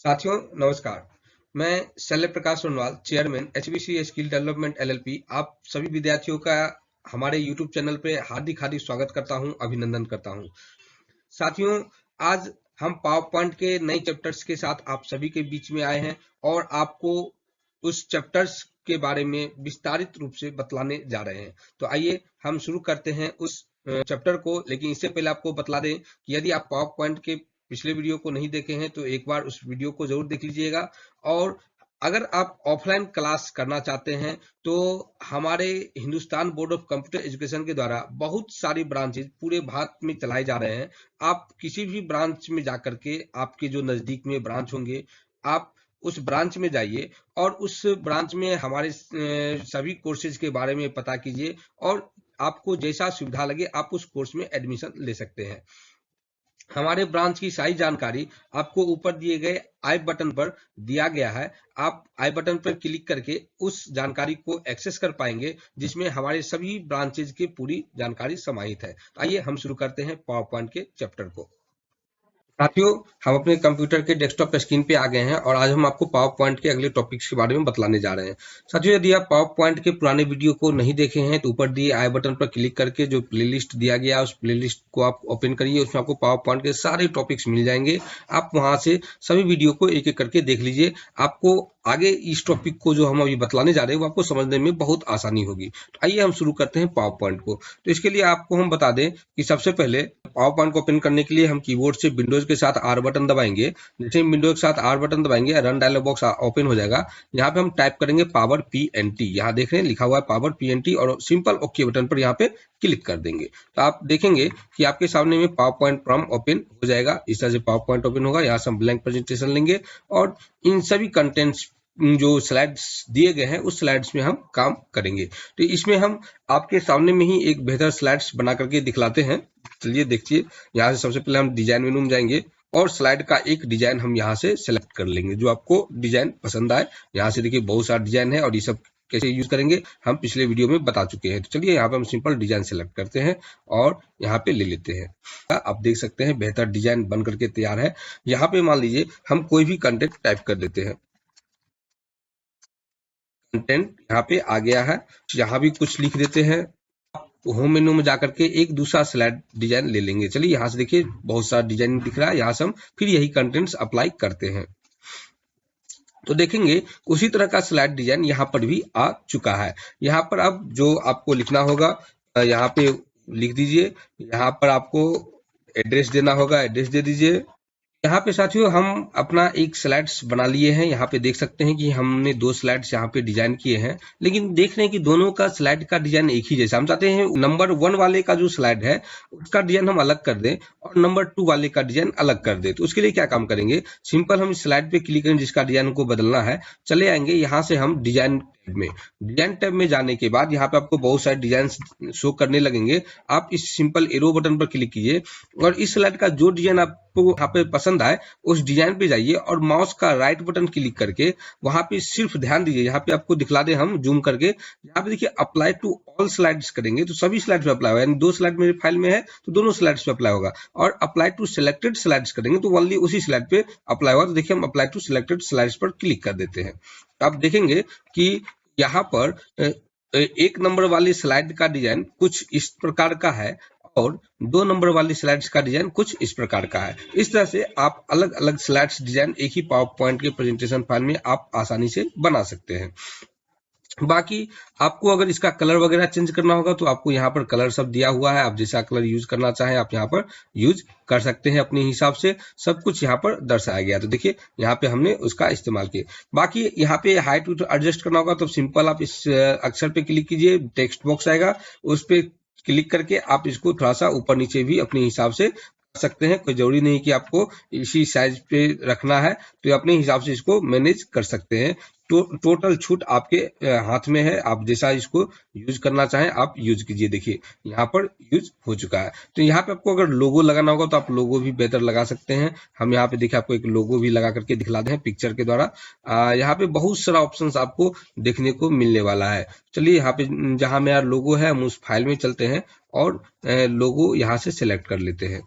साथियों नमस्कार। मैं Shailya Prakash Sonwal, chairman HBC skill development LLP, आप सभी विद्यार्थियों का हमारे यूट्यूब चैनल पे हार्दिक हार्दिक स्वागत करता हूं, अभिनंदन करता हूं। साथियों, आज हम पावर पॉइंट के नए चैप्टर्स के साथ आप सभी के बीच में आए हैं और आपको उस चैप्टर्स के बारे में विस्तारित रूप से बतलाने जा रहे हैं। तो आइए हम शुरू करते हैं उस चैप्टर को। लेकिन इससे पहले आपको बतला दें कि यदि आप पावर पॉइंट के पिछले वीडियो को नहीं देखे हैं तो एक बार उस वीडियो को जरूर देख लीजिएगा। और अगर आप ऑफलाइन क्लास करना चाहते हैं तो हमारे Hindustan board of computer education के द्वारा बहुत सारी ब्रांचेज पूरे भारत में चलाए जा रहे हैं। आप किसी भी ब्रांच में जाकर के, आपके जो नजदीक में ब्रांच होंगे, आप उस ब्रांच में जाइए और उस ब्रांच में हमारे सभी कोर्सेज के बारे में पता कीजिए और आपको जैसा सुविधा लगे आप उस कोर्स में एडमिशन ले सकते हैं। हमारे ब्रांच की सारी जानकारी आपको ऊपर दिए गए आई बटन पर दिया गया है। आप आई बटन पर क्लिक करके उस जानकारी को एक्सेस कर पाएंगे जिसमें हमारे सभी ब्रांचेज की पूरी जानकारी समाहित है। तो आइए हम शुरू करते हैं पावर पॉइंट के चैप्टर को। साथियों, हम अपने कंप्यूटर के डेस्कटॉप स्क्रीन पे आ गए हैं और आज हम आपको पावर पॉइंट के अगले टॉपिक्स के बारे में बतलाने जा रहे हैं। साथियों, यदि आप पावर पॉइंट के पुराने वीडियो को नहीं देखे हैं तो ऊपर दिए आई बटन पर क्लिक करके जो प्लेलिस्ट दिया गया है उस प्लेलिस्ट को आप ओपन करिए। उसमें आपको पावर पॉइंट के सारे टॉपिक्स मिल जाएंगे। आप वहां से सभी वीडियो को एक एक करके देख लीजिए। आपको आगे इस टॉपिक को जो हम अभी बतलाने जा रहे हैं वो आपको समझने में बहुत आसानी होगी। तो आइए हम शुरू करते हैं पावर पॉइंट को। तो इसके लिए आपको हम बता दें कि सबसे पहले पावर पॉइंट को ओपन करने के लिए हम कीबोर्ड से विंडोज के साथ आर बटन दबाएंगे। जैसे विंडोज के साथ आर बटन दबाएंगे रन डायलॉग बॉक्स ओपन हो जाएगा। यहाँ पे हम टाइप करेंगे पावर PNT। यहाँ देख रहे हैं लिखा हुआ है पावर PNT और सिंपल ओके बटन पर यहाँ पे क्लिक कर देंगे तो आप देखेंगे कि आपके सामने में पावर पॉइंट फ्रॉम ओपन हो जाएगा। इस तरह से पावर पॉइंट ओपन होगा। यहाँ से हम ब्लैंक प्रेजेंटेशन लेंगे और इन सभी कंटेंट्स जो स्लाइड्स दिए गए हैं उस स्लाइड्स में हम काम करेंगे। तो इसमें हम आपके सामने में ही एक बेहतर स्लाइड्स बना करके दिखलाते हैं। चलिए देखिए, यहाँ से सबसे पहले हम डिजाइन मेनू में जाएंगे और स्लाइड का एक डिजाइन हम यहाँ से सेलेक्ट कर लेंगे जो आपको डिजाइन पसंद आए। यहाँ से देखिए बहुत सारा डिजाइन है और ये सब कैसे यूज करेंगे हम पिछले वीडियो में बता चुके हैं। तो चलिए यहाँ पे हम सिंपल डिजाइन सेलेक्ट करते हैं और यहाँ पे ले लेते हैं। आप देख सकते हैं बेहतर डिजाइन बन करके तैयार है। यहाँ पे मान लीजिए हम कोई भी कंटेंट टाइप कर देते हैं। कंटेंट यहाँ पे आ गया है। यहाँ भी कुछ लिख देते हैं। होम मेनू में जाकर के एक दूसरा स्लाइड डिजाइन ले लेंगे। चलिए यहाँ से देखिए बहुत सारा डिजाइन दिख रहा है। यहाँ से हम फिर यही कंटेंट्स अप्लाई करते हैं तो देखेंगे उसी तरह का स्लाइड डिजाइन यहाँ पर भी आ चुका है। यहाँ पर अब जो आपको लिखना होगा यहाँ पे लिख दीजिए। यहाँ पर आपको एड्रेस देना होगा, एड्रेस दे दीजिए। यहाँ पे साथियों हम अपना एक स्लाइड्स बना लिए हैं। यहाँ पे देख सकते हैं कि हमने दो स्लाइड्स यहाँ पे डिजाइन किए हैं, लेकिन देख रहे हैं कि दोनों का स्लाइड का डिजाइन एक ही जैसा। हम चाहते हैं नंबर 1 वाले का जो स्लाइड है उसका डिजाइन हम अलग कर दें और नंबर 2 वाले का डिजाइन अलग कर दें। तो उसके लिए क्या काम करेंगे, सिंपल हम इस स्लाइड पे क्लिक करेंगे जिसका डिजाइन को बदलना है। चले आएंगे यहाँ से हम डिजाइन में, डिजाइन टैब में जाने के बाद यहाँ पे आपको बहुत सारे डिजाइन शो करने लगेंगे। आप इस सिंपल एरो बटन पर क्लिक कीजिए और इस स्लाइड का जो डिजाइन आपको यहाँ पे पसंद आए उस डिजाइन पे जाइए और माउस का राइट बटन क्लिक करके वहां पे सिर्फ ध्यान दीजिए। यहाँ पे आपको दिखला दे हम जूम करके, यहाँ पे देखिए अप्लाई टू ऑल स्लाइड्स करेंगे तो सभी स्लाइड्स पे अप्लाई होगा। यानी 2 स्लाइड मेरे फाइल में है तो दोनों स्लाइड्स पे अप्लाई होगा। और अप्लाई टू सिलेक्टेड स्लाइड्स करेंगे तो ओनली उसी स्लाइड पे अप्लाई होगा। तो देखिए हम अप्लाई टू सिलेक्टेड स्लाइड्स पर क्लिक कर देते हैं। आप देखेंगे कि यहाँ पर 1 नंबर वाली स्लाइड का डिजाइन कुछ इस प्रकार का है और 2 नंबर वाली स्लाइड्स का डिजाइन कुछ इस प्रकार का है। इस तरह से आप अलग अलग स्लाइड्स डिजाइन एक ही पावर पॉइंट के प्रेजेंटेशन फाइल में आप आसानी से बना सकते हैं। बाकी आपको अगर इसका कलर वगैरह चेंज करना होगा तो आपको यहाँ पर कलर सब दिया हुआ है। आप जैसा कलर यूज करना चाहें आप यहाँ पर यूज कर सकते हैं अपने हिसाब से। सब कुछ यहाँ पर दर्शाया गया। तो देखिए यहाँ पे हमने उसका इस्तेमाल किया। बाकी यहाँ पे हाइट एडजस्ट करना होगा तो सिंपल आप इस अक्षर पे क्लिक कीजिए, टेक्स्ट बॉक्स आएगा उस पे क्लिक करके आप इसको थोड़ा सा ऊपर नीचे भी अपने हिसाब से कर सकते हैं। कोई जरूरी नहीं कि आपको इसी साइज पे रखना है, तो अपने हिसाब से इसको मैनेज कर सकते हैं। टोटल छूट आपके हाथ में है। आप जैसा इसको यूज करना चाहें आप यूज कीजिए। देखिए यहाँ पर यूज हो चुका है। तो यहाँ पे आपको अगर लोगो लगाना होगा तो आप लोगो भी बेहतर लगा सकते हैं। हम यहाँ पे देखिए आपको एक लोगो भी लगा करके दिखला दें पिक्चर के द्वारा। यहाँ पे बहुत सारा ऑप्शंस आपको देखने को मिलने वाला है। चलिए यहाँ पे जहां मेरा लोगो है हम उस फाइल में चलते हैं और लोगो यहाँ से सिलेक्ट कर लेते हैं।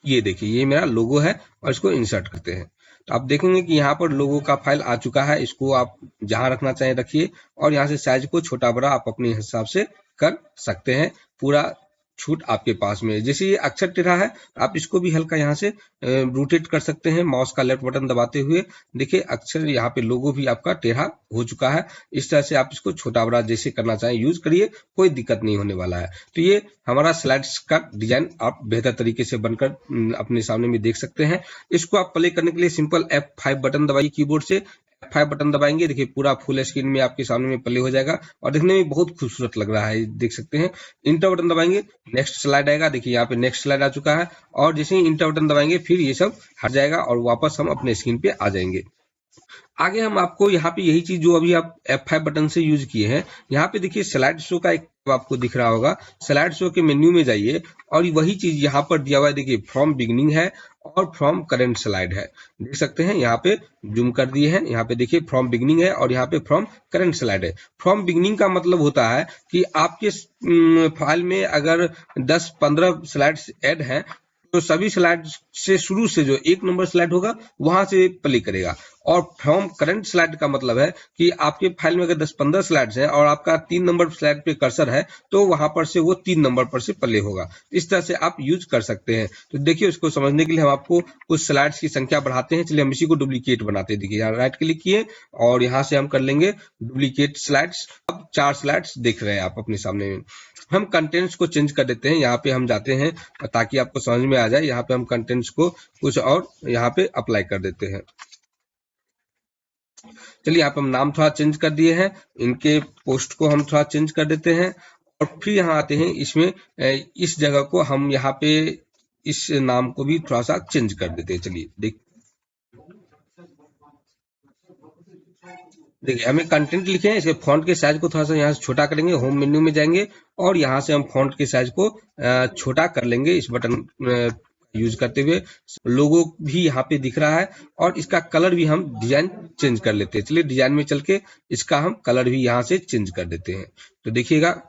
ये देखिए ये मेरा लोगो है और इसको इंसर्ट करते हैं। तो आप देखेंगे कि यहाँ पर लोगों का फाइल आ चुका है। इसको आप जहां रखना चाहें रखिए और यहाँ से साइज को छोटा बड़ा आप अपने हिसाब से कर सकते हैं। पूरा छूट आपके पास में है। जैसे ये अक्षर टेढ़ा है, आप इसको भी हल्का यहाँ से रोटेट कर सकते हैं माउस का लेफ्ट बटन दबाते हुए। देखिए अक्षर यहाँ पे लोगो भी आपका टेढ़ा हो चुका है। इस तरह से आप इसको छोटा बड़ा जैसे करना चाहें यूज करिए, कोई दिक्कत नहीं होने वाला है। तो ये हमारा स्लाइड्स का डिजाइन आप बेहतर तरीके से बनकर अपने सामने में देख सकते हैं। इसको आप प्ले करने के लिए सिंपल F5 बटन दबाइए कीबोर्ड से। F5 बटन दबाएंगे, देखिए पूरा फुल स्क्रीन में आपके सामने में प्ले हो जाएगा और देखने में बहुत खूबसूरत लग रहा है, देख सकते हैं। इंटर बटन दबाएंगे, नेक्स्ट स्लाइड आएगा। देखिए यहाँ पे नेक्स्ट स्लाइड आ चुका है और जैसे ही इंटर बटन दबाएंगे फिर ये सब हट जाएगा और वापस हम अपने स्क्रीन पे आ जाएंगे। आगे हम आपको यहाँ पे यही चीज जो अभी आप F5 बटन से यूज किए हैं, यहाँ पे देखिए स्लाइड शो का एक आपको दिख रहा होगा। स्लाइड शो के मेन्यू में जाइए और वही चीज यहाँ पर दिया हुआ है। देखिए फ्रॉम बिगिनिंग है और फ्रॉम करंट स्लाइड है, देख सकते हैं। यहाँ पे जूम कर दिए हैं, यहाँ पे देखिए फ्रॉम बिगिनिंग है और यहाँ पे फ्रॉम करंट स्लाइड है। फ्रॉम बिगिनिंग का मतलब होता है कि आपके फाइल में अगर 10-15 स्लाइड्स ऐड हैं तो सभी स्लाइड से शुरू से जो 1 नंबर स्लाइड होगा वहां से प्ले करेगा। और फ्रॉम करंट स्लाइड का मतलब है कि आपके फाइल में अगर 10-15 स्लाइड्स हैं और आपका 3 नंबर स्लाइड पे कर्सर है तो वहां पर से वो 3 नंबर पर से प्ले होगा। इस तरह से आप यूज कर सकते हैं। तो देखिए उसको समझने के लिए हम आपको कुछ स्लाइड्स की संख्या बढ़ाते हैं। चलिए हम इसी को डुप्लीकेट बनाते हैं। देखिए यहाँ राइट क्लिक किए और यहाँ से हम कर लेंगे डुप्लीकेट स्लाइड्स। अब 4 स्लाइड्स देख रहे हैं आप अपने सामने में। हम कंटेंट्स को चेंज कर देते हैं। यहाँ पे हम जाते हैं ताकि आपको समझ में आ जाए। यहाँ पे हम कंटेंट्स को कुछ और यहाँ पे अप्लाई कर देते हैं। चलिए यहाँ पे हम नाम थोड़ा चेंज कर दिए हैं, इनके पोस्ट को हम थोड़ा चेंज कर देते हैं और फिर यहाँ आते हैं इसमें इस जगह को हम यहाँ पे इस नाम को भी थोड़ा सा चेंज कर देते हैं। चलिए देखिए हमें कंटेंट लिखे हैं, इसके फॉन्ट के साइज को थोड़ा सा यहाँ से छोटा करेंगे। होम मेन्यू में जाएंगे और यहाँ से हम फॉन्ट के साइज को छोटा कर लेंगे इस बटन यूज करते हुए। लोगो भी यहाँ पे दिख रहा है और इसका कलर भी हम डिजाइन चेंज कर लेते हैं। चलिए डिजाइन में चल के इसका हम कलर भी यहाँ से चेंज कर देते हैं। तो देखिएगा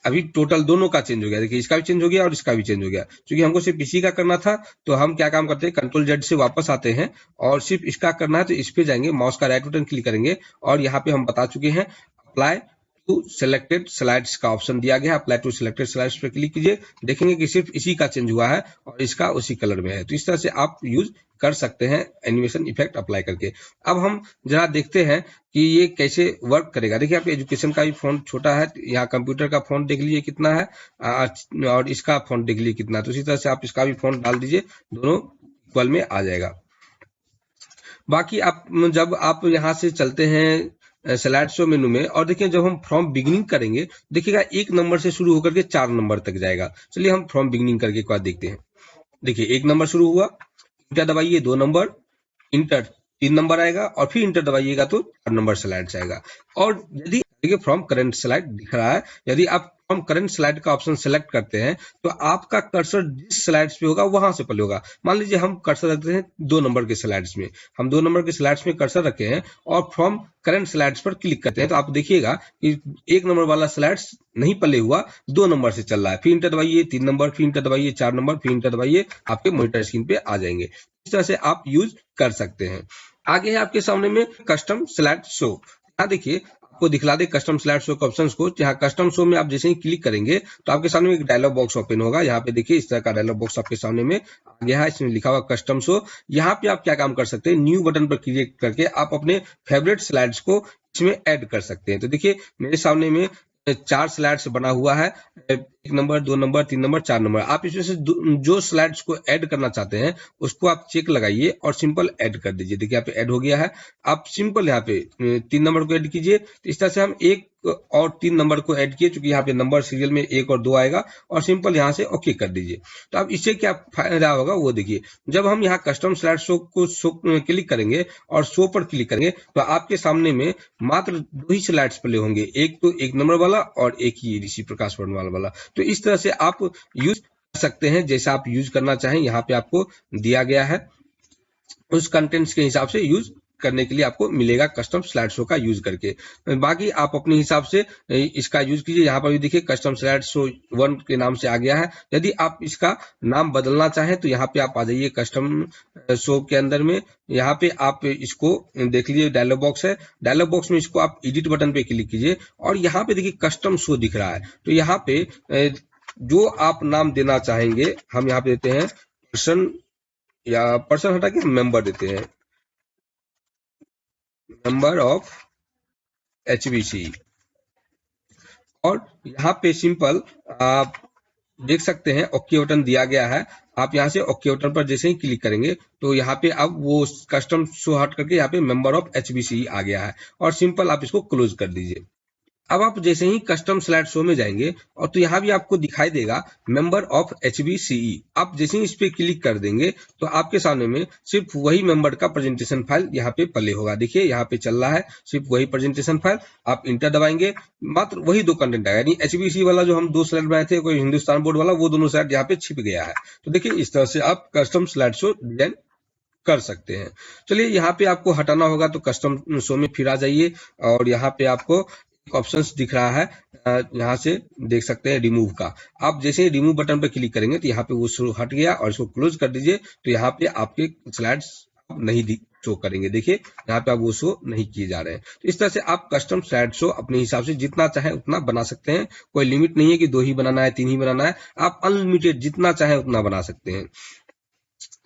अभी टोटल दोनों का चेंज हो गया। देखिए इसका भी चेंज हो गया और इसका भी चेंज हो गया। क्योंकि हमको सिर्फ इसी का करना था तो हम क्या काम करते हैं, Ctrl Z से वापस आते हैं और सिर्फ इसका करना है तो इस पे जाएंगे, माउस का राइट बटन क्लिक करेंगे और यहाँ पे हम बता चुके हैं अप्लाई टू सिलेक्टेड स्लाइड्स का ऑप्शन दिया गया है। अप्लाई टू सिलेक्टेड स्लाइड्स पे क्लिक कीजिए, देखेंगे कि सिर्फ इसी का चेंज हुआ है और इसका उसी कलर में है। तो इस तरह से आप यूज कर सकते हैं एनिमेशन इफेक्ट अप्लाई करके। अब हम जरा देखते हैं कि ये कैसे वर्क करेगा। देखिए आप एजुकेशन का भी फॉन्ट छोटा है, यहाँ कंप्यूटर का फॉन्ट देख लीजिए कितना है और इसका फॉन्ट देख लीजिए कितना है। तो इसी तरह से आप इसका भी फॉन्ट डाल दीजिए, दोनों इक्वल में आ जाएगा। बाकी आप जब आप यहाँ से चलते हैं स्लाइड शो मेनू में और देखिए जब हम फ्रॉम बिगिनिंग करेंगे देखिएगा 1 नंबर से शुरू होकर के 4 नंबर तक जाएगा। चलिए हम फ्रॉम बिगिनिंग करके एक बार देखते हैं। देखिए 1 नंबर शुरू हुआ, इंटर दबाइए 2 नंबर, इंटर 3 नंबर आएगा और फिर इंटर दबाइएगा तो 4 नंबर स्लाइड आएगा। और यदि देखिए फ्रॉम करंट स्लाइड दिख रहा है, यदि आप फ्रॉम करंट स्लाइड का ऑप्शन सेलेक्ट करते हैं तो आपका कर्सर जिस स्लाइड्स पे होगा वहां से प्ले होगा। मान लीजिए हम कर्सर रखते हैं 2 नंबर के स्लाइड्स में, हम 2 नंबर के स्लाइड्स में कर्सर रखे हैं और फ्रॉम करंट स्लाइड्स पर क्लिक करते हैं तो आप देखिएगा कि 1 नंबर वाला स्लाइड्स नहीं प्ले हुआ, 2 नंबर से चल रहा है। फिर इंटर दबाइए 3 नंबर, फिर इंटर दबाइए 4 नंबर, फिर इंटर दबाइए, आपके मॉनिटर स्क्रीन पे आ जाएंगे। इस तरह से आप यूज कर सकते हैं। आगे है आपके सामने में कस्टम स्लाइड शो। यहाँ देखिए आपको दिखला दे कस्टम स्लाइड शो के ऑप्शंस को। यहाँ कस्टम शो में आप जैसे ही क्लिक करेंगे तो आपके सामने में एक डायलॉग बॉक्स ओपन होगा। यहाँ पे देखिए इस तरह का डायलॉग बॉक्स आपके सामने में आ गया है, इसमें लिखा हुआ कस्टम शो। यहाँ पे आप क्या काम कर सकते हैं, न्यू बटन पर क्लिक करके आप अपने फेवरेट स्लाइड्स को इसमें ऐड कर सकते हैं। तो देखिए मेरे सामने में 4 स्लाइड्स बना हुआ है, 1 नंबर, 2 नंबर, 3 नंबर, 4 नंबर। आप इसमें से जो स्लाइड्स को ऐड करना चाहते हैं उसको आप चेक लगाइए और सिंपल ऐड कर दीजिए। देखिए यहाँ पे ऐड हो गया है। आप सिंपल यहाँ पे 3 नंबर को ऐड कीजिए। तो इस तरह से हम 1 और 3 नंबर को ऐड किए, क्योंकि यहाँ पे नंबर सीरियल में 1 और 2 आएगा और सिंपल यहाँ से ओके कर दीजिए। तो अब इससे क्या फायदा होगा वो देखिए। जब हम यहाँ कस्टम स्लाइड शो को क्लिक करेंगे और शो पर क्लिक करेंगे तो आपके सामने में मात्र 2 ही स्लाइड्स प्ले होंगे, एक तो 1 नंबर वाला और एक ही ऋषि प्रकाश वर्णवाल वाला। तो इस तरह से आप यूज कर सकते हैं, जैसा आप यूज करना चाहें यहाँ पे आपको दिया गया है, उस कंटेंट्स के हिसाब से यूज करने के लिए आपको मिलेगा कस्टम स्लाइड शो का यूज करके। बाकी आप अपने हिसाब से इसका यूज कीजिए। यहाँ पर भी देखिए कस्टम स्लाइड शो 1 के नाम से आ गया है। यदि आप इसका नाम बदलना चाहें तो यहाँ पे आप आ जाइए कस्टम शो के अंदर में। यहाँ पे आप इसको देख लीजिए, डायलॉग बॉक्स है, डायलॉग बॉक्स में इसको आप एडिट बटन पे क्लिक कीजिए और यहाँ पे देखिए कस्टम शो दिख रहा है। तो यहाँ पे जो आप नाम देना चाहेंगे, हम यहाँ पे देते हैं पर्सन, या पर्सन हटा के हम मेंबर देते हैं, मेंबर ऑफ HBC। और यहाँ पे सिंपल आप देख सकते हैं ओके बटन दिया गया है। आप यहाँ से ओके बटन पर जैसे ही क्लिक करेंगे तो यहाँ पे अब वो कस्टम शो हट करके यहाँ पे मेंबर ऑफ HBC आ गया है और सिंपल आप इसको क्लोज कर दीजिए। अब आप जैसे ही कस्टम स्लाइड शो में जाएंगे और तो यहाँ भी आपको दिखाई देगा मेंबर ऑफ HBCE। आप जैसे ही इस पे क्लिक कर देंगे तो आपके सामने में सिर्फ वही मेंबर का प्रेजेंटेशन फाइल यहाँ पे प्ले होगा। देखिए यहाँ पे चल रहा है सिर्फ वही प्रेजेंटेशन फाइल। आप इंटर दबाएंगे, मात्र वही 2 कंटेंट आएगा, यानी HBC वाला जो हम 2 स्लाइड बनाए थे, कोई हिंदुस्तान बोर्ड वाला, वो दोनों स्लाइड यहाँ पे छिप गया है। तो देखिए इस तरह से आप कस्टम स्लाइड शो डिजाइन कर सकते हैं। चलिए यहाँ पे आपको हटाना होगा तो कस्टम शो में फिर आ जाइए और यहाँ पे आपको एक ऑप्शंस दिख रहा है, यहाँ से देख सकते हैं रिमूव का। आप जैसे ही रिमूव बटन पर क्लिक करेंगे तो यहाँ पे वो शो हट गया और इसको क्लोज कर दीजिए। तो यहाँ पे आपके स्लाइड्स नहीं शो करेंगे। देखिए यहाँ पे आप वो शो नहीं किए जा रहे हैं। तो इस तरह से आप कस्टम स्लाइड शो अपने हिसाब से जितना चाहे उतना बना सकते हैं। कोई लिमिट नहीं है कि 2 ही बनाना है, 3 ही बनाना है, आप अनलिमिटेड जितना चाहे उतना बना सकते हैं।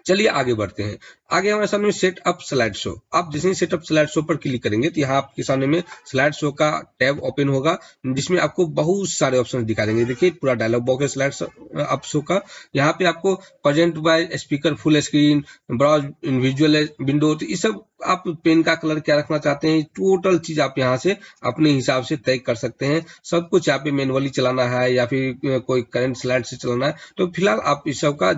चलिए आगे बढ़ते हैं। आगे हमारे सामने सेटअप स्लाइड शो। आप जैसे ही सेटअप स्लाइड शो पर क्लिक करेंगे तो यहाँ आपके सामने में स्लाइड शो का टैब ओपन होगा जिसमें आपको बहुत सारे ऑप्शन दिखा देंगे। देखिए पूरा डायलॉग बॉक्स है स्लाइड अप शो का। यहाँ पे आपको present by speaker, full screen, browse visual window, तो ये सब आप पेन का कलर क्या रखना चाहते हैं, टोटल चीज आप यहाँ से अपने हिसाब से तय कर सकते हैं। सब कुछ यहाँ पे मैनुअली चलाना है या फिर कोई करंट स्लाइड से चलाना है, तो फिलहाल आप इस सब का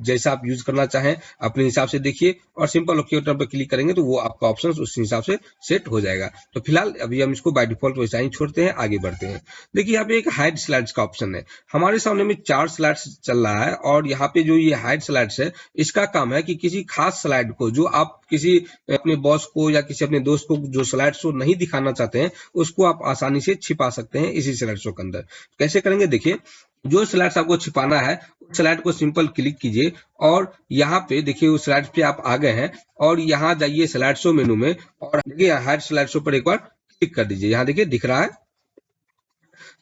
जैसा आप यूज करना चाहें अपने हिसाब से देखिए और सिंपल ओके बटन पर क्लिक करेंगे तो वो आपका ऑप्शन उस हिसाब से सेट हो जाएगा। तो फिलहाल अभी हम इसको बाय डिफॉल्ट वैसा ही छोड़ते हैं, आगे बढ़ते हैं। देखिए यहाँ पे एक हाइड स्लाइड्स का ऑप्शन है। हमारे सामने में 4 स्लाइड्स चल रहा है और यहाँ पे जो ये हाइड स्लाइड्स है, इसका काम है कि किसी खास स्लाइड को जो आप किसी अपने बॉस को या किसी अपने दोस्त को जो स्लाइड शो नहीं दिखाना चाहते हैं उसको आप आसानी से छिपा सकते हैं इसी स्लाइड शो के अंदर। कैसे करेंगे, देखिए जो स्लाइड्स आपको छिपाना है उस स्लाइड को सिंपल क्लिक कीजिए और यहाँ पे देखिए उस स्लाइड पे आप आ गए हैं और यहाँ जाइए स्लाइड शो मेनू में और देखिए हाइड स्लाइड शो पर एक बार क्लिक कर दीजिए। यहाँ देखिए दिख रहा है,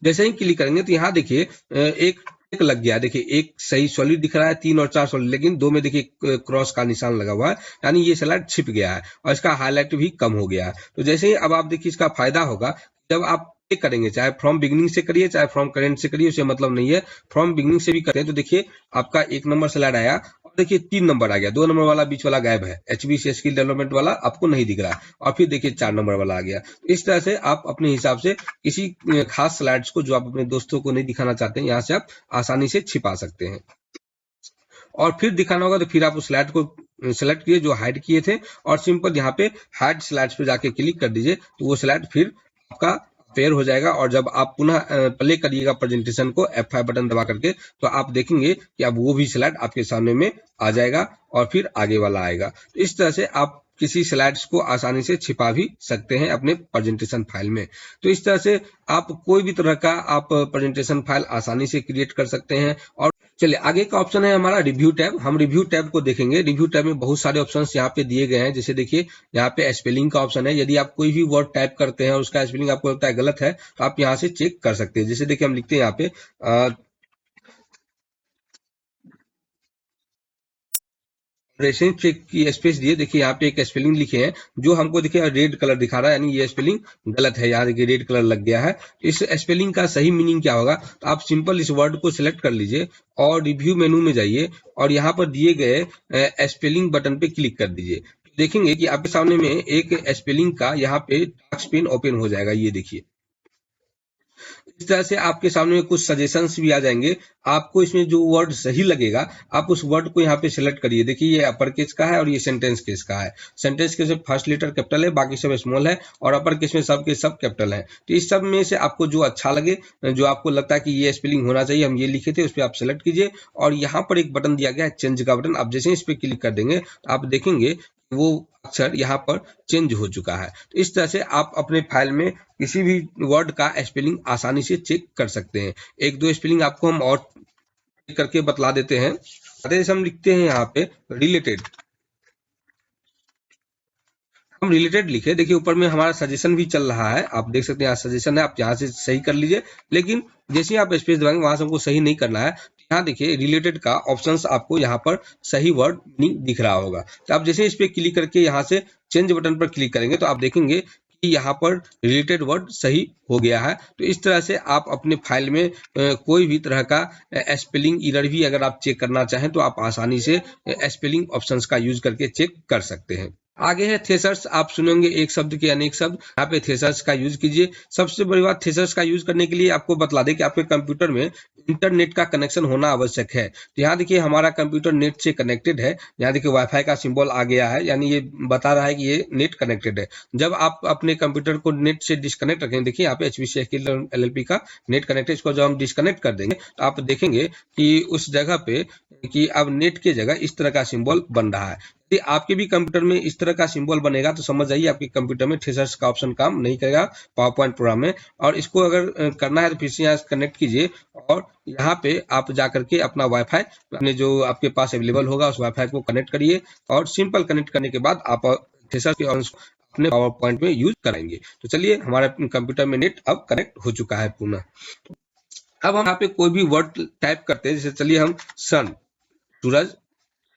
जैसे ही क्लिक करेंगे तो यहाँ देखिए एक लग गया। देखिए एक सही सॉलिड दिख रहा है, 3 और 4 सॉलिड, लेकिन 2 में देखिए क्रॉस का निशान लगा हुआ है, यानी ये स्लाइड छिप गया है और इसका हाईलाइट भी कम हो गया है। तो जैसे ही अब आप देखिए इसका फायदा होगा जब आप करेंगे, चाहे फ्रॉम बिगिनिंग से करिए चाहे फ्रॉम करेंट से करिए, उसे मतलब नहीं है, फ्रॉम बिगिनिंग से भी करते हैं तो देखिए आपका 1 नंबर स्लाइड आया और देखिए 3 नंबर आ गया, 2 नंबर वाला बीच वाला गायब है, HBC स्किल डेवलपमेंट वाला आपको नहीं दिख रहा है और फिर देखिए 4 नंबर वाला आ गया। इस तरह से आप अपने हिसाब से किसी खास स्लाइड्स को जो आप अपने दोस्तों को नहीं दिखाना चाहते हैं यहाँ से आप आसानी से छिपा सकते हैं। और फिर दिखाना होगा तो फिर आप उस स्लाइड को सेलेक्ट किए जो हाइड किए थे और सिंपल यहाँ पे हाइड स्लाइड्स पे जाके क्लिक कर दीजिए तो वो स्लाइड फिर आपका पेयर हो जाएगा। और जब आप पुनः प्ले करिएगा प्रेजेंटेशन को F5 बटन दबा करके तो आप देखेंगे कि अब वो भी स्लाइड आपके सामने में आ जाएगा और फिर आगे वाला आएगा। तो इस तरह से आप किसी स्लाइड्स को आसानी से छिपा भी सकते हैं अपने प्रेजेंटेशन फाइल में। तो इस तरह से आप कोई भी तरह का आप प्रेजेंटेशन फाइल आसानी से क्रिएट कर सकते हैं। और चलिए आगे का ऑप्शन है हमारा रिव्यू टैब। हम रिव्यू टैब को देखेंगे। रिव्यू टैब में बहुत सारे ऑप्शंस यहाँ पे दिए गए हैं। जैसे देखिए यहाँ पे स्पेलिंग का ऑप्शन है। यदि आप कोई भी वर्ड टाइप करते हैं और उसका स्पेलिंग आपको लगता है गलत है तो आप यहाँ से चेक कर सकते हैं। जैसे देखिए हम लिखते हैं यहाँ पे रेशन चेक की स्पेस दिए, देखिए यहाँ पे एक स्पेलिंग लिखे हैं जो हमको देखिए रेड कलर दिखा रहा है, यानी ये स्पेलिंग गलत है। यहाँ देखिए रेड कलर लग गया है। इस स्पेलिंग का सही मीनिंग क्या होगा, तो आप सिंपल इस वर्ड को सिलेक्ट कर लीजिए और रिव्यू मेनू में जाइए और यहाँ पर दिए गए स्पेलिंग बटन पे क्लिक कर दीजिए। देखेंगे कि आपके सामने में एक स्पेलिंग का यहाँ पे टास्क पेन ओपन हो जाएगा। ये देखिए इस तरह से आपके सामने में कुछ सजेशंस भी आ जाएंगे। आपको इसमें जो वर्ड सही लगेगा आप उस वर्ड को यहाँ पे सिलेक्ट करिए। देखिए ये अपर केस का है और ये सेंटेंस केस का है। सेंटेंस केस में फर्स्ट लेटर कैपिटल है, बाकी सब स्मॉल है, और अपर केस में सब के सब कैपिटल है। तो इस सब में से आपको जो अच्छा लगे, जो आपको लगता है कि ये स्पेलिंग होना चाहिए, हम ये लिखे थे, उस पर आप सिलेक्ट कीजिए। और यहाँ पर एक बटन दिया गया है चेंज का बटन। आप जैसे इस पर क्लिक कर देंगे तो आप देखेंगे वो अक्षर यहाँ पर चेंज हो चुका है। तो इस तरह से आप अपने फाइल में किसी भी वर्ड का स्पेलिंग आसानी से चेक कर सकते हैं। एक दो स्पेलिंग आपको हम और करके बतला देते हैं। जैसे हम लिखते हैं यहाँ पे रिलेटेड, हम रिलेटेड लिखे, देखिए ऊपर में हमारा सजेशन भी चल रहा है, आप देख सकते हैं यहाँ सजेशन है, आप यहाँ से सही कर लीजिए। लेकिन जैसे ही आप स्पेस दबाएंगे वहां से हमको सही नहीं करना है। तो यहाँ देखिए रिलेटेड का ऑप्शंस आपको यहाँ पर सही वर्ड नहीं दिख रहा होगा। तो आप जैसे इस पे क्लिक करके यहाँ से चेंज बटन पर क्लिक करेंगे तो आप देखेंगे कि यहाँ पर रिलेटेड वर्ड सही हो गया है। तो इस तरह से आप अपने फाइल में कोई भी तरह का स्पेलिंग एरर भी अगर आप चेक करना चाहें तो आप आसानी से स्पेलिंग ऑप्शंस का यूज करके चेक कर सकते हैं। आगे है थेसर्स, आप सुनेंगे एक शब्द के अनेक शब्द, यहाँ पे थेसर्स का यूज कीजिए। सबसे बड़ी बात, थेसर्स का यूज करने के लिए आपको बतला दें कि आपके कंप्यूटर में इंटरनेट का कनेक्शन होना आवश्यक है। तो यहाँ देखिए हमारा कंप्यूटर नेट से कनेक्टेड है, यहाँ देखिए वाईफाई का सिंबल आ गया है, यानी ये बता रहा है कि ये नेट कनेक्टेड है। जब आप अपने कंप्यूटर को नेट से डिस्कनेक्ट रखेंगे, देखिए यहाँ पे HPC LLP का नेट कनेक्ट है, इसको जब हम डिस्कनेक्ट कर देंगे तो आप देखेंगे कि उस जगह पे कि अब नेट की जगह इस तरह का सिंबल बन रहा है। यदि आपके भी कंप्यूटर में इस तरह का सिंबल बनेगा तो समझ जाइए आपके कंप्यूटर में थेसर्स का ऑप्शन काम नहीं करेगा पावर पॉइंट प्रोग्राम में। और इसको अगर करना है तो फिर से यहाँ कनेक्ट कीजिए और यहाँ पे आप जा करके अपना वाईफाई अपने जो आपके पास अवेलेबल होगा उस वाईफाई को कनेक्ट करिए और सिंपल कनेक्ट करने के बाद आप थेसर के अपने पावर पॉइंट में यूज कराएंगे। तो चलिए हमारे कंप्यूटर में नेट अब कनेक्ट हो चुका है पूर्ण। अब हम यहाँ पे कोई भी वर्ड टाइप करते हैं, जैसे चलिए हम सन, सूरज,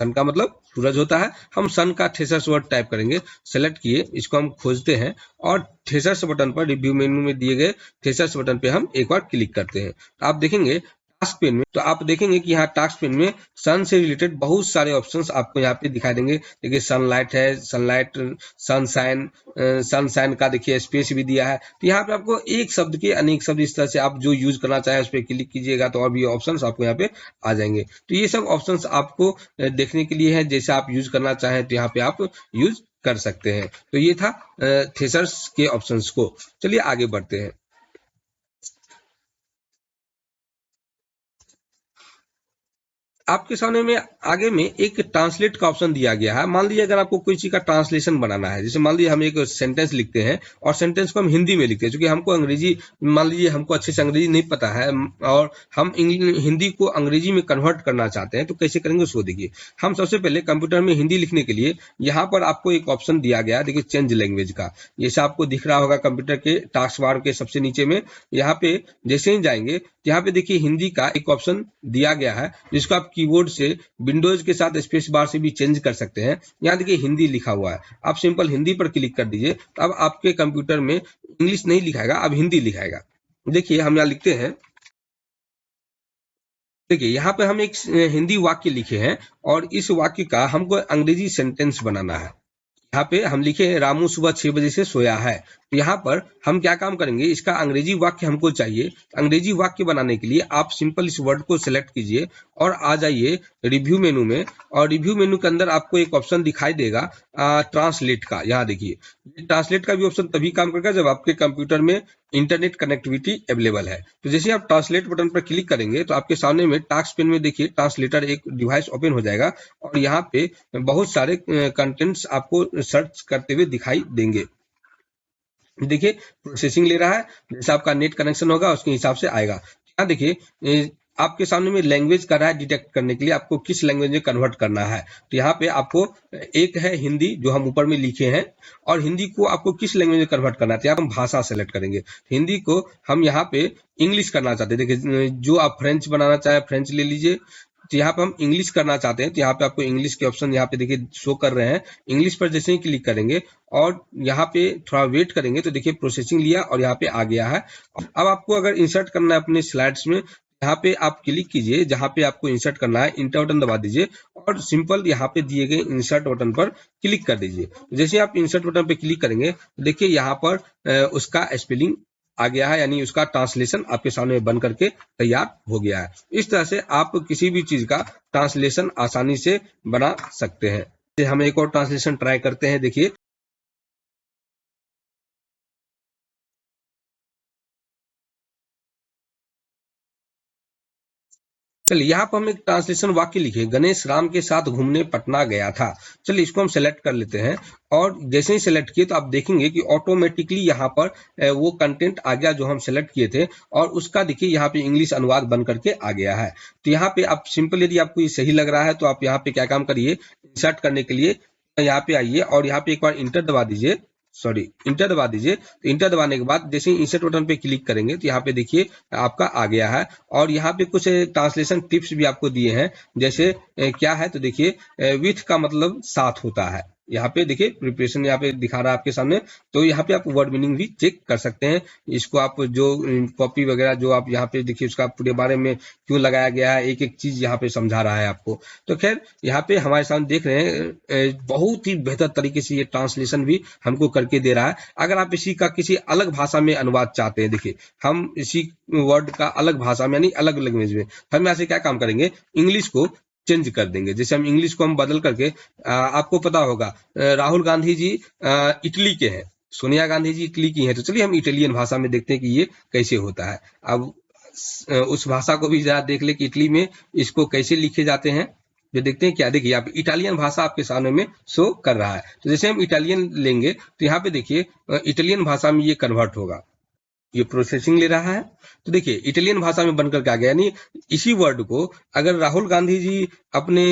सन का मतलब सूरज होता है, हम सन का थेसर्स वर्ड टाइप करेंगे। सेलेक्ट किए, इसको हम खोजते हैं और थेसर्स बटन पर रिव्यू मेनू में दिए गए थेसर्स बटन पे हम एक बार क्लिक करते हैं। आप देखेंगे टास्क पेन में, तो आप देखेंगे कि यहाँ टास्क पेन में सन से रिलेटेड बहुत सारे ऑप्शंस आपको यहाँ पे दिखाई देंगे। देखिए सनलाइट है, सनलाइट, सनशाइन, सनशाइन का देखिए स्पेस भी दिया है। तो यहाँ पे आपको एक शब्द के अनेक शब्द, इस तरह से आप जो यूज करना चाहें उस पर क्लिक कीजिएगा तो और भी ऑप्शंस आपको यहाँ पे आ जाएंगे। तो ये सब ऑप्शंस आपको देखने के लिए है, जैसे आप यूज करना चाहें तो यहाँ पे आप यूज कर सकते हैं। तो ये था थेसर्स के ऑप्शंस को। चलिए आगे बढ़ते हैं। आपके सामने में आगे में एक ट्रांसलेट का ऑप्शन दिया गया है। मान लीजिए अगर आपको कोई चीज का ट्रांसलेशन बनाना है, जैसे मान लीजिए हम एक सेंटेंस लिखते हैं और सेंटेंस को हम हिंदी में लिखते हैं, क्योंकि हमको अंग्रेजी, मान लीजिए हमको अच्छे से अंग्रेजी नहीं पता है और हम हिंदी को अंग्रेजी में कन्वर्ट करना चाहते हैं, तो कैसे करेंगे उसको देखिए। हम सबसे पहले कंप्यूटर में हिंदी लिखने के लिए यहाँ पर आपको एक ऑप्शन दिया गया है, देखिए चेंज लैंग्वेज का, जैसे आपको दिख रहा होगा कंप्यूटर के टास्क बार के सबसे नीचे में। यहाँ पे जैसे ही जाएंगे यहाँ पे देखिए हिंदी का एक ऑप्शन दिया गया है, जिसको आप कीबोर्ड से विंडोज के साथ स्पेस बार से भी चेंज कर सकते हैं। यहाँ देखिए हिंदी लिखा हुआ है, आप सिंपल हिंदी पर क्लिक कर दीजिए तो अब आपके कंप्यूटर में इंग्लिश नहीं लिखाएगा, अब हिंदी लिखाएगा। देखिए हम यहाँ लिखते हैं, देखिए यहाँ पे हम एक हिंदी वाक्य लिखे हैं और इस वाक्य का हमको अंग्रेजी सेंटेंस बनाना है। यहाँ पे हम लिखे रामू सुबह 6 बजे से सोया है। तो यहाँ पर हम क्या काम करेंगे, इसका अंग्रेजी वाक्य हमको चाहिए। अंग्रेजी वाक्य बनाने के लिए आप सिंपल इस वर्ड को सिलेक्ट कीजिए और आ जाइए रिव्यू मेनू में, और रिव्यू मेनू के अंदर आपको एक ऑप्शन दिखाई देगा ट्रांसलेट का। यहाँ देखिए ट्रांसलेट का भी ऑप्शन तभी काम करेगा जब आपके कंप्यूटर में इंटरनेट कनेक्टिविटी अवेलेबल है। तो जैसे आप ट्रांसलेट बटन पर क्लिक करेंगे तो आपके सामने में टास्क पेन में देखिए ट्रांसलेटर एक डिवाइस ओपन हो जाएगा और यहाँ पे बहुत सारे कंटेंट्स आपको सर्च करते हुए दिखाई देंगे। देखिए प्रोसेसिंग ले रहा है, जैसे आपका नेट कनेक्शन होगा उसके हिसाब से आएगा। यहाँ देखिए आपके सामने में लैंग्वेज कर रहा है डिटेक्ट करने के लिए आपको किस लैंग्वेज में कन्वर्ट करना है। तो यहाँ पे आपको एक है हिंदी जो हम ऊपर में लिखे हैं, और हिंदी को आपको किस लैंग्वेज में कन्वर्ट करना है, तो यहाँ हम भाषा सेलेक्ट करेंगे। हिंदी को हम यहाँ पे इंग्लिश करना चाहते हैं, देखिए जो आप फ्रेंच बनाना चाहे फ्रेंच ले लीजिए। तो यहाँ पे हम इंग्लिश करना चाहते हैं तो यहाँ पे आपको इंग्लिश के ऑप्शन यहाँ पे देखिए शो कर रहे हैं। इंग्लिश पर जैसे ही क्लिक करेंगे और यहाँ पे थोड़ा वेट करेंगे तो देखिए प्रोसेसिंग लिया और यहाँ पे आ गया है। अब आपको अगर इंसर्ट करना है अपने स्लाइड्स में, यहाँ पे आप क्लिक कीजिए, जहाँ पे आपको इंसर्ट करना है इंटर बटन दबा दीजिए और सिंपल यहाँ पे दिए गए इंसर्ट बटन पर क्लिक कर दीजिए। जैसे आप इंसर्ट बटन पे क्लिक करेंगे देखिए यहाँ पर उसका स्पेलिंग आ गया है, यानी उसका ट्रांसलेशन आपके सामने बन करके तैयार हो गया है। इस तरह से आप किसी भी चीज का ट्रांसलेशन आसानी से बना सकते हैं। हम एक और ट्रांसलेशन ट्राई करते हैं, देखिए चलिए यहाँ पर हम एक ट्रांसलेशन वाक्य लिखे, गणेश राम के साथ घूमने पटना गया था। चलिए इसको हम सेलेक्ट कर लेते हैं और जैसे ही सेलेक्ट किए तो आप देखेंगे कि ऑटोमेटिकली यहाँ पर वो कंटेंट आ गया जो हम सेलेक्ट किए थे और उसका देखिए यहाँ पे इंग्लिश अनुवाद बन करके आ गया है। तो यहाँ पे आप सिंपल, यदि आपको ये सही लग रहा है तो आप यहाँ पे क्या काम करिए, इंसर्ट करने के लिए यहाँ पे आइए और यहाँ पे एक बार इंटर दबा दीजिए, इंटर दबा दीजिए। तो इंटर दबाने के बाद जैसे ही इंसर्ट बटन पे क्लिक करेंगे तो यहाँ पे देखिए आपका आ गया है और यहाँ पे कुछ ट्रांसलेशन टिप्स भी आपको दिए हैं। जैसे क्या है तो देखिए विथ का मतलब साथ होता है, यहाँ पे देखिए प्रिपरेशन यहाँ पे दिखा रहा है आपके सामने। तो यहाँ पे आप वर्ड मीनिंग भी चेक कर सकते हैं। इसको आप जो कॉपी वगैरह जो आप यहाँ पे देखिए उसका पूरे बारे में क्यों लगाया गया है, एक एक चीज यहाँ पे समझा रहा है आपको। तो खैर यहाँ पे हमारे सामने देख रहे हैं बहुत ही बेहतर तरीके से ये ट्रांसलेशन भी हमको करके दे रहा है। अगर आप इसी का किसी अलग भाषा में अनुवाद चाहते हैं, देखिए हम इसी वर्ड का अलग भाषा में यानी अलग लैंग्वेज में, हम यहाँ से क्या काम करेंगे, इंग्लिश को चेंज कर देंगे। जैसे हम इंग्लिश को हम बदल करके आपको पता होगा राहुल गांधी जी इटली के हैं, सोनिया गांधी जी इटली की हैं, तो चलिए हम इटालियन भाषा में देखते हैं कि ये कैसे होता है। अब उस भाषा को भी जरा देख ले कि इटली में इसको कैसे लिखे जाते हैं। जो देखते हैं क्या, देखिए आप इटालियन भाषा आपके सामने में शो कर रहा है। तो जैसे हम इटालियन लेंगे तो यहाँ पे देखिए इटालियन भाषा में ये कन्वर्ट होगा, ये प्रोसेसिंग ले रहा है। तो देखिए इटालियन भाषा में बनकर के आ गया। यानी इसी वर्ड को अगर राहुल गांधी जी अपने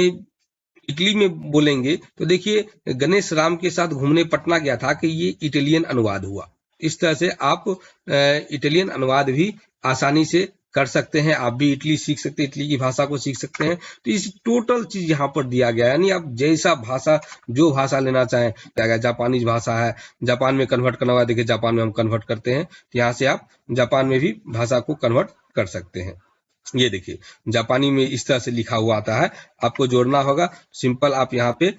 इटली में बोलेंगे तो देखिए गणेश राम के साथ घूमने पटना गया था कि ये इटालियन अनुवाद हुआ। इस तरह से आप इटालियन अनुवाद भी आसानी से कर सकते हैं। आप भी इटली सीख सकते हैं, इटली की भाषा को सीख सकते हैं। तो इस टोटल चीज यहाँ पर दिया गया है, यानी आप जैसा भाषा जो भाषा लेना चाहें, अगर जापानीज भाषा है जापान में कन्वर्ट करना हुआ, देखिए जापान में हम कन्वर्ट करते हैं तो यहाँ से आप जापान में भी भाषा को कन्वर्ट कर सकते हैं। ये देखिए जापानी में इस तरह से लिखा हुआ आता है, आपको जोड़ना होगा। सिंपल आप यहाँ पे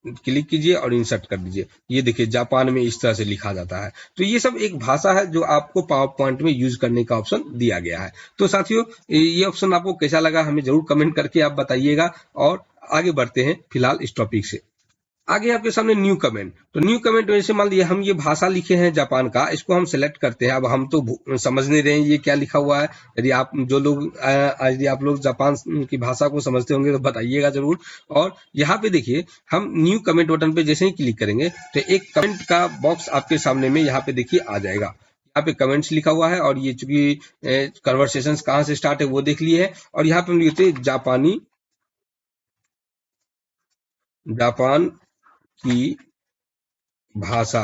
क्लिक कीजिए और इंसर्ट कर दीजिए। ये देखिए जापान में इस तरह से लिखा जाता है। तो ये सब एक भाषा है जो आपको पावर पॉइंट में यूज करने का ऑप्शन दिया गया है। तो साथियों ये ऑप्शन आपको कैसा लगा हमें जरूर कमेंट करके आप बताइएगा। और आगे बढ़ते हैं फिलहाल इस टॉपिक से। आगे आपके सामने न्यू कमेंट। तो न्यू कमेंट जैसे मान लीजिए हम ये भाषा लिखे हैं जापान का, इसको हम सेलेक्ट करते हैं। अब हम तो समझ नहीं रहे हैं ये क्या लिखा हुआ है। यदि आप जो लोग यदि आप लोग जापान की भाषा को समझते होंगे तो बताइएगा जरूर। और यहाँ पे देखिए हम न्यू कमेंट बटन पे जैसे ही क्लिक करेंगे तो एक कमेंट का बॉक्स आपके सामने में यहाँ पे देखिए आ जाएगा। यहाँ पे कमेंट्स लिखा हुआ है और ये चूंकि कन्वर्सेशन कहाँ से स्टार्ट है वो देख लिए है। और यहाँ पे हम लिखते हैं जापान की भाषा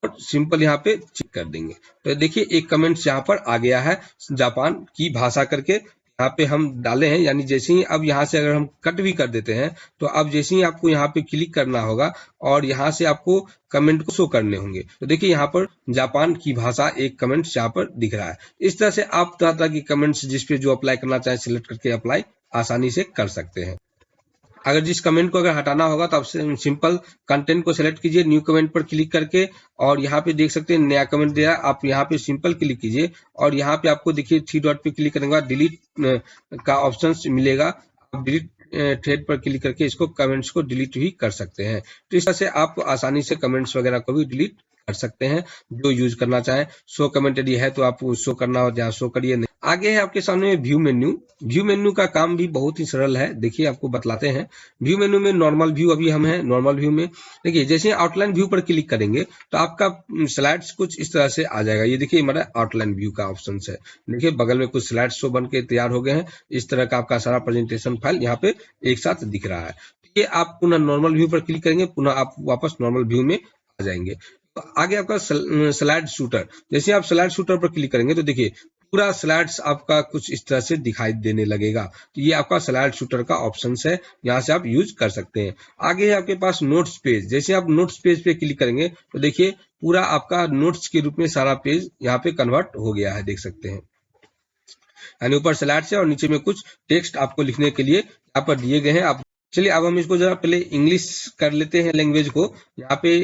और सिंपल यहाँ पे चेक कर देंगे। तो देखिए एक कमेंट यहाँ पर आ गया है जापान की भाषा करके, यहाँ पे हम डाले हैं। यानी जैसे ही अब यहाँ से अगर हम कट भी कर देते हैं तो अब जैसे ही आपको यहाँ पे क्लिक करना होगा और यहाँ से आपको कमेंट को शो करने होंगे। तो देखिए यहाँ पर जापान की भाषा एक कमेंट यहाँ पर दिख रहा है। इस तरह से आप तरह तरह की कमेंट्स जिसपे जो अप्लाई करना चाहें सिलेक्ट करके अप्लाई आसानी से कर सकते हैं। अगर जिस कमेंट को अगर हटाना होगा तो आप सिंपल कंटेंट को सेलेक्ट कीजिए, न्यू कमेंट पर क्लिक करके, और यहाँ पे देख सकते हैं नया कमेंट दिया है। आप यहाँ पे सिंपल क्लिक कीजिए और यहाँ पे आपको देखिए 3 डॉट पे क्लिक करने के बाद डिलीट का ऑप्शन मिलेगा। आप डिलीट थ्रेड पर क्लिक करके इसको कमेंट्स को डिलीट भी कर सकते हैं। तो इस तरह से आप आसानी से कमेंट्स वगैरह को भी डिलीट कर सकते हैं जो यूज करना चाहें। शो कमेंट यदि है तो आप शो करना हो जहाँ शो करिए। आगे है आपके सामने व्यू मेन्यू। व्यू मेन्यू का काम भी बहुत ही सरल है, देखिए आपको बतलाते हैं। व्यू मेन्यू में नॉर्मल व्यू, अभी हम हैं नॉर्मल व्यू में। देखिए जैसे आउटलाइन व्यू पर क्लिक करेंगे तो आपका स्लाइड्स कुछ इस तरह से आ जाएगा। ये देखिए हमारा आउटलाइन व्यू का ऑप्शन है। देखिए बगल में कुछ स्लाइड्स शो बन के तैयार हो गए हैं। इस तरह का आपका सारा प्रेजेंटेशन फाइल यहाँ पे एक साथ दिख रहा है। ये आप पुनः नॉर्मल व्यू पर क्लिक करेंगे, पुनः आप वापस नॉर्मल व्यू में आ जाएंगे। आगे आपका स्लाइड शूटर, जैसे आप स्लाइड शूटर पर क्लिक करेंगे तो देखिए पूरा स्लाइड्स आपका कुछ इस तरह से दिखाई देने लगेगा। तो ये आपका स्लाइड शूटर का ऑप्शन है, यहाँ से आप यूज कर सकते हैं। आगे है आपके पास नोट्स पेज। जैसे आप नोट्स पेज पे क्लिक करेंगे तो देखिए पूरा आपका नोट्स के रूप में सारा पेज यहाँ पे कन्वर्ट हो गया है, देख सकते हैं। यानी ऊपर स्लाइड्स है और नीचे में कुछ टेक्स्ट आपको लिखने के लिए यहाँ पर दिए गए हैं। आप चलिए अब हम इसको जरा पहले इंग्लिश कर लेते हैं लैंग्वेज को। यहाँ पे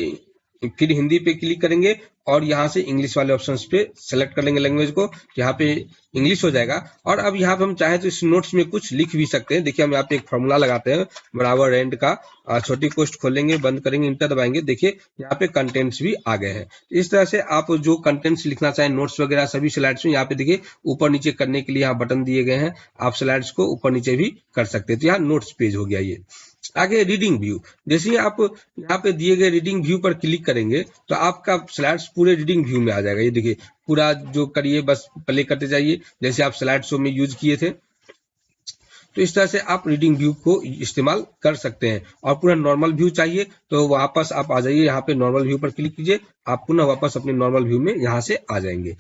फिर हिंदी पे क्लिक करेंगे और यहाँ से इंग्लिश वाले ऑप्शंस पे सेलेक्ट कर लेंगे लैंग्वेज को, यहाँ पे इंग्लिश हो जाएगा। और अब यहाँ पे हम चाहें तो इस नोट्स में कुछ लिख भी सकते हैं। देखिए हम यहाँ पे एक फॉर्मूला लगाते हैं बराबर एंड का, छोटी कोष्ठ खोलेंगे, बंद करेंगे, इंटर दबाएंगे, देखिए यहाँ पे कंटेंट्स भी आ गए हैं। इस तरह से आप जो कंटेंट्स लिखना चाहें नोट्स वगैरह सभी स्लाइड्स में, यहाँ पे देखिए ऊपर नीचे करने के लिए यहाँ बटन दिए गए हैं, आप स्लाइड्स को ऊपर नीचे भी कर सकते हैं। तो यहाँ नोट्स पेज हो गया ये। आगे रीडिंग व्यू, जैसे ही आप यहाँ पे दिए गए रीडिंग व्यू पर क्लिक करेंगे तो आपका स्लाइड्स पूरे रीडिंग व्यू में आ जाएगा। ये देखिए पूरा जो करिए बस प्ले करते जाइए जैसे आप स्लाइड शो में यूज किए थे। तो इस तरह से आप रीडिंग व्यू को इस्तेमाल कर सकते हैं। और पूरा नॉर्मल व्यू चाहिए तो वापस आप आ जाइए, यहाँ पे नॉर्मल व्यू पर क्लिक कीजिए, आप पुनः वापस अपने नॉर्मल व्यू में यहाँ से आ जाएंगे।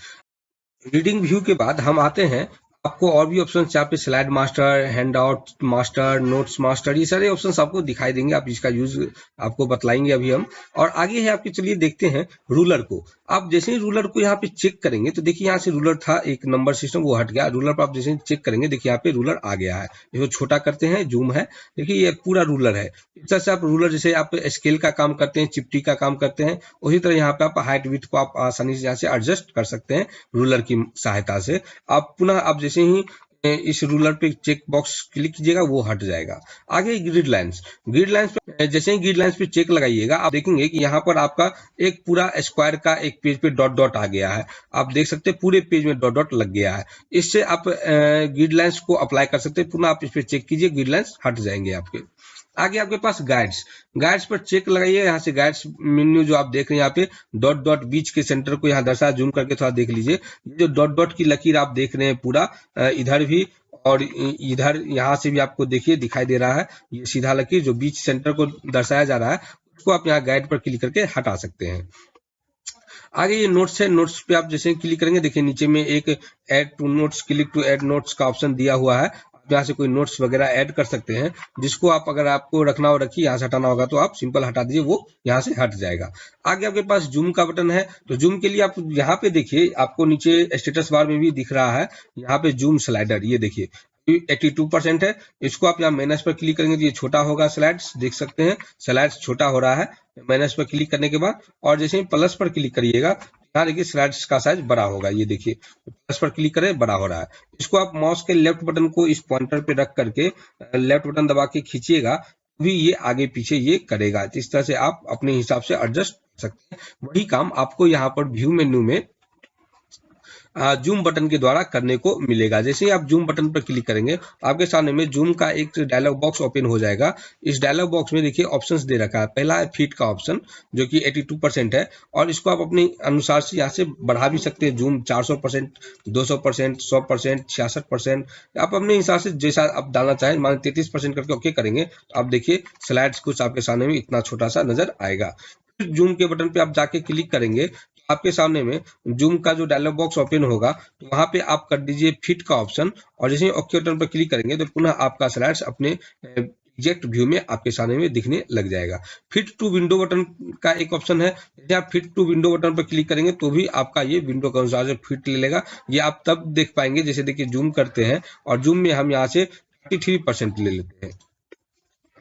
रीडिंग व्यू के बाद हम आते हैं, आपको और भी ऑप्शन यहाँ पे slide master, hand out master, notes master, ये सारे ऑप्शंस आपको दिखाई देंगे। आप इसका यूज आपको बतलाएंगे अभी हम। और आगे है आपके, चलिए देखते हैं रूलर को। आप जैसे ही रूलर को यहाँ पे चेक करेंगे तो देखिए यहाँ से रूलर था एक नंबर सिस्टम, वो हट गया। रूलर पर आप जैसे ही चेक करेंगे देखिए यहाँ पे रूलर आ गया है। इसको छोटा करते हैं, जूम है, देखिए ये पूरा रूलर है। इस तरह से आप रूलर, जैसे आप स्केल का काम करते हैं, चिपटी का काम करते हैं, उसी तरह यहाँ पे आप हाइट विड्थ को आप आसानी से यहाँ से एडजस्ट कर सकते हैं रूलर की सहायता से। आप पुनः आप जैसे ही इस रूलर पे चेक बॉक्स क्लिक कीजिएगा वो हट जाएगा। आगे ग्रिड लाइंस, ग्रिड लाइंस पे जैसे ही ग्रिड लाइंस पे चेक लगाइएगा आप देखेंगे कि यहाँ पर आपका एक पूरा स्क्वायर का एक पेज पे डॉट डॉट आ गया है। आप देख सकते हैं पूरे पेज में डॉट डॉट लग गया है। इससे आप ग्रिड लाइंस को अप्लाई कर सकते हैं। पुनः आप इस पे चेक कीजिए, ग्रिड लाइंस हट जाएंगे आपके। आगे आपके पास गाइड्स, गाइड्स पर चेक लगाइए। यहाँ से गाइड्स मेन्यू जो आप देख रहे हैं यहाँ पे डॉट डॉट बीच के सेंटर को यहाँ दर्शा, जूम करके थोड़ा देख लीजिए। ये जो डॉट डॉट की लकीर आप देख रहे हैं पूरा इधर भी और इधर यहाँ से भी आपको देखिए दिखाई दे रहा है, ये सीधा लकीर जो बीच सेंटर को दर्शाया जा रहा है उसको आप यहाँ गाइड पर क्लिक करके हटा सकते हैं। आगे ये नोट्स है, नोट्स पे आप जैसे क्लिक करेंगे देखिए नीचे में एक add to notes, click to add notes का ऑप्शन दिया हुआ है। यहाँ से कोई नोट्स वगैरह ऐड कर सकते हैं, जिसको आप अगर आपको रखना हो रखिए, यहाँ से हटाना होगा तो आप सिंपल हटा दीजिए, वो यहाँ से हट जाएगा। आगे आपके पास जूम का बटन है, तो जूम के लिए आप यहाँ पे देखिए आपको नीचे स्टेटस बार में भी दिख रहा है यहाँ पे जूम स्लाइडर, ये देखिए 82% है। इसको आप यहाँ माइनस पर क्लिक करेंगे तो ये छोटा होगा, स्लाइड्स देख सकते हैं स्लाइड्स छोटा हो रहा है माइनस पर क्लिक करने के बाद। और जैसे ही प्लस पर क्लिक करिएगा यहाँ देखिए स्लाइड्स का साइज बड़ा होगा, ये देखिए प्लस पर क्लिक करें बड़ा हो रहा है। इसको आप माउस के लेफ्ट बटन को इस पॉइंटर पे रख करके लेफ्ट बटन दबा के खींचिएगा भी ये आगे पीछे ये करेगा। इस तरह से आप अपने हिसाब से एडजस्ट कर सकते हैं। वही काम आपको यहाँ पर व्यू मेन्यू में जूम बटन के द्वारा करने को मिलेगा। जैसे ही आप जूम बटन पर क्लिक करेंगे आपके सामने में जूम का एक डायलॉग बॉक्स ओपन हो जाएगा। इस डायलॉग बॉक्स में देखिए ऑप्शंस दे रखा है। पहला है फीट का ऑप्शन जो कि 82% है और इसको आप अपने अनुसार से यहाँ से बढ़ा भी सकते हैं। जूम 400%, 200%, 100%, 66%, आप अपने हिसाब से जैसा आप डालना चाहें। मान 33% करके ओके करेंगे तो आप देखिए स्लाइड्स कुछ आपके सामने में इतना छोटा सा नजर आएगा। फिर जूम के बटन पे आप जाके क्लिक करेंगे तो आपके सामने में जूम का जो डायलॉग बॉक्स ओपन होगा तो वहां पे आप कर दीजिए फिट का ऑप्शन और जैसे ओके बटन पर क्लिक करेंगे तो पुनः आपका स्लाइड्स अपने एग्जैक्ट व्यू में आपके सामने में दिखने लग जाएगा। फिट टू विंडो बटन का एक ऑप्शन है, यदि आप फिट टू विंडो बटन पर क्लिक करेंगे तो भी आपका ये विंडो के अनुसार से फिट ले लेगा। ये आप तब देख पाएंगे जैसे देखिए जूम करते हैं और जूम में हम यहाँ से 33% ले लेते हैं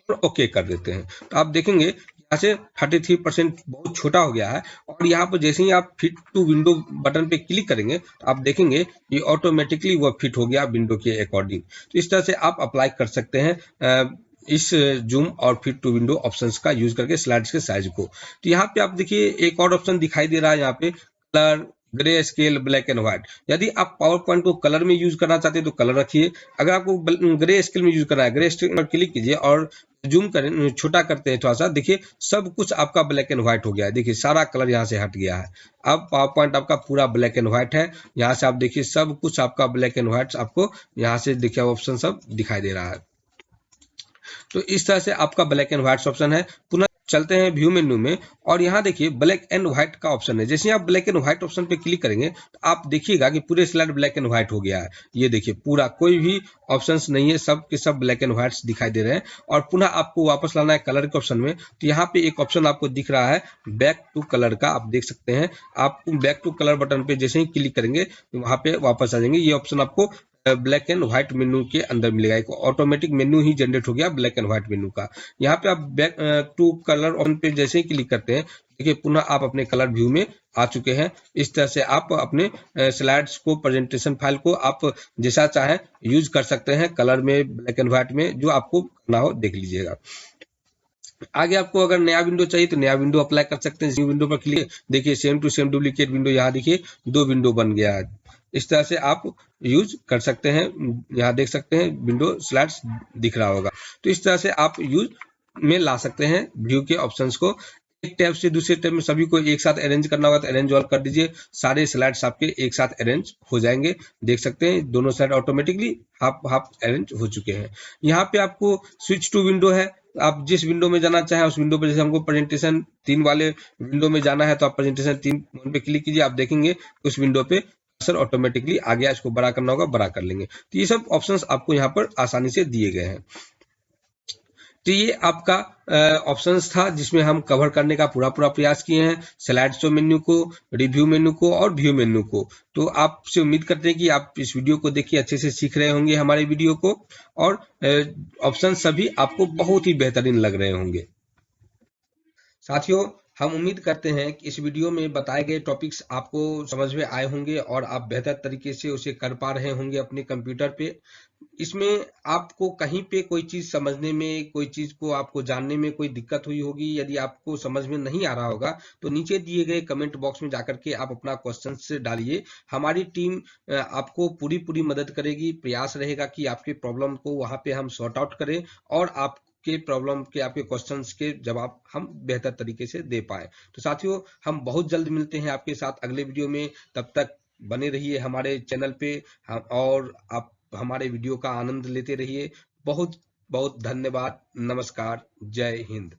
और ओके कर देते हैं तो आप देखेंगे यहाँ से 33% बहुत छोटा हो गया है। और यहाँ पर जैसे ही आप फिट टू विंडो बटन पे क्लिक करेंगे तो आप देखेंगे ये ऑटोमेटिकली वो फिट हो गया विंडो के अकॉर्डिंग। तो इस तरह से आप अप्लाई कर सकते हैं इस जूम और फिट टू विंडो ऑप्शंस का यूज करके स्लाइड्स के साइज को। तो यहाँ पे आप देखिए एक और ऑप्शन दिखाई दे रहा है यहाँ पे colour, grey scale, black and white. यदि आप पावर पॉइंट को कलर में यूज करना चाहते हैं तो कलर रखिए। अगर आपको ग्रे स्केल में यूज करना है ग्रे स्केल पर क्लिक कीजिए और जूम करें, छोटा करते हैं थोड़ा सा, देखिए सब कुछ आपका ब्लैक एंड व्हाइट हो गया है। देखिए सारा कलर यहाँ से हट गया है। अब पावर पॉइंट आपका पूरा ब्लैक एंड व्हाइट है। यहाँ से आप देखिए सब कुछ आपका ब्लैक एंड व्हाइट आपको यहाँ से देखिए ऑप्शन सब दिखाई दे रहा है। तो इस तरह से आपका ब्लैक एंड व्हाइट ऑप्शन है। पुनः चलते हैं व्यू मेन्यू में और यहाँ देखिए ब्लैक एंड व्हाइट का ऑप्शन है। जैसे आप ब्लैक एंड व्हाइट ऑप्शन पे क्लिक करेंगे तो आप देखिएगा कि पूरे स्लाइड ब्लैक एंड व्हाइट हो गया है। ये देखिए पूरा कोई भी ऑप्शंस नहीं है, सब के सब ब्लैक एंड व्हाइट दिखाई दे रहे हैं। और पुनः आपको वापस लाना है कलर के ऑप्शन में तो यहाँ पे एक ऑप्शन आपको दिख रहा है बैक टू कलर का, आप देख सकते हैं। आप बैक टू कलर बटन पे जैसे ही क्लिक करेंगे तो वहां पे वापस आ जाएंगे। ये ऑप्शन आपको ब्लैक एंड व्हाइट मेन्यू के अंदर मिलेगा। एक ऑटोमेटिक मेन्यू ही जनरेट हो गया ब्लैक एंड व्हाइट मेन्यू का। यहाँ पे आप बैक टू कलर ऑन पे जैसे ही क्लिक करते हैं देखिए पुनः आप अपने कलर व्यू में आ चुके हैं। इस तरह से आप अपने स्लाइड्स को, प्रेजेंटेशन फाइल को आप जैसा चाहें यूज कर सकते हैं, कलर में, ब्लैक एंड व्हाइट में, जो आपको करना हो देख लीजिएगा। आगे आपको अगर नया विंडो चाहिए तो नया विंडो अप्लाई कर सकते हैं। न्यू विंडो पर क्लिक, देखिए same to same duplicate window, यहाँ देखिए 2 विंडो बन गया है। इस तरह से आप यूज कर सकते हैं। यहाँ देख सकते हैं विंडो स्लाइड्स दिख रहा होगा। तो इस तरह से आप यूज में ला सकते हैं व्यू के ऑप्शंस को। एक टैब से दूसरे टैब में सभी को एक साथ अरेंज करना होगा तो अरेंज ऑल कर दीजिए, सारे स्लाइड्स आपके एक साथ अरेंज हो जाएंगे। देख सकते हैं दोनों side automatically half half arrange हो चुके हैं। यहाँ पे आपको स्विच टू विंडो है, आप जिस विंडो में जाना चाहें उस विंडो पे, जैसे हमको प्रेजेंटेशन 3 वाले विंडो में जाना है तो आप प्रेजेंटेशन 3 पे क्लिक कीजिए, आप देखेंगे उस विंडो पे कर्सर ऑटोमेटिकली आ गया। इसको बड़ा करना होगा, बड़ा कर लेंगे। तो ये सब ऑप्शंस आपको यहाँ पर आसानी से दिए गए हैं। तो ये आपका ऑप्शंस था जिसमें हम कवर करने का पूरा प्रयास किए हैं, स्लाइड शो मेन्यू को, रिव्यू मेन्यू को और व्यू मेन्यू को। तो आपसे उम्मीद करते हैं कि आप इस वीडियो को देखिए अच्छे से सीख रहे होंगे हमारे वीडियो को, और ऑप्शन सभी आपको बहुत ही बेहतरीन लग रहे होंगे। साथियों, हम उम्मीद करते हैं कि इस वीडियो में बताए गए टॉपिक्स आपको समझ में आए होंगे और आप बेहतर तरीके से उसे कर पा रहे होंगे अपने कंप्यूटर पे। इसमें आपको कहीं पे कोई चीज समझने में, कोई चीज को आपको जानने में कोई दिक्कत हुई होगी, यदि आपको समझ में नहीं आ रहा होगा तो नीचे दिए गए कमेंट बॉक्स में जाकर के आप अपना क्वेश्चन से डालिए। हमारी टीम आपको पूरी मदद करेगी। प्रयास रहेगा कि आपके प्रॉब्लम को वहां पे हम सॉर्ट आउट करें और आप के प्रॉब्लम के, आपके क्वेश्चंस के जवाब हम बेहतर तरीके से दे पाए। तो साथियों, हम बहुत जल्द मिलते हैं आपके साथ अगले वीडियो में। तब तक बने रहिए हमारे चैनल पे, और आप हमारे वीडियो का आनंद लेते रहिए। बहुत बहुत धन्यवाद। नमस्कार। जय हिंद।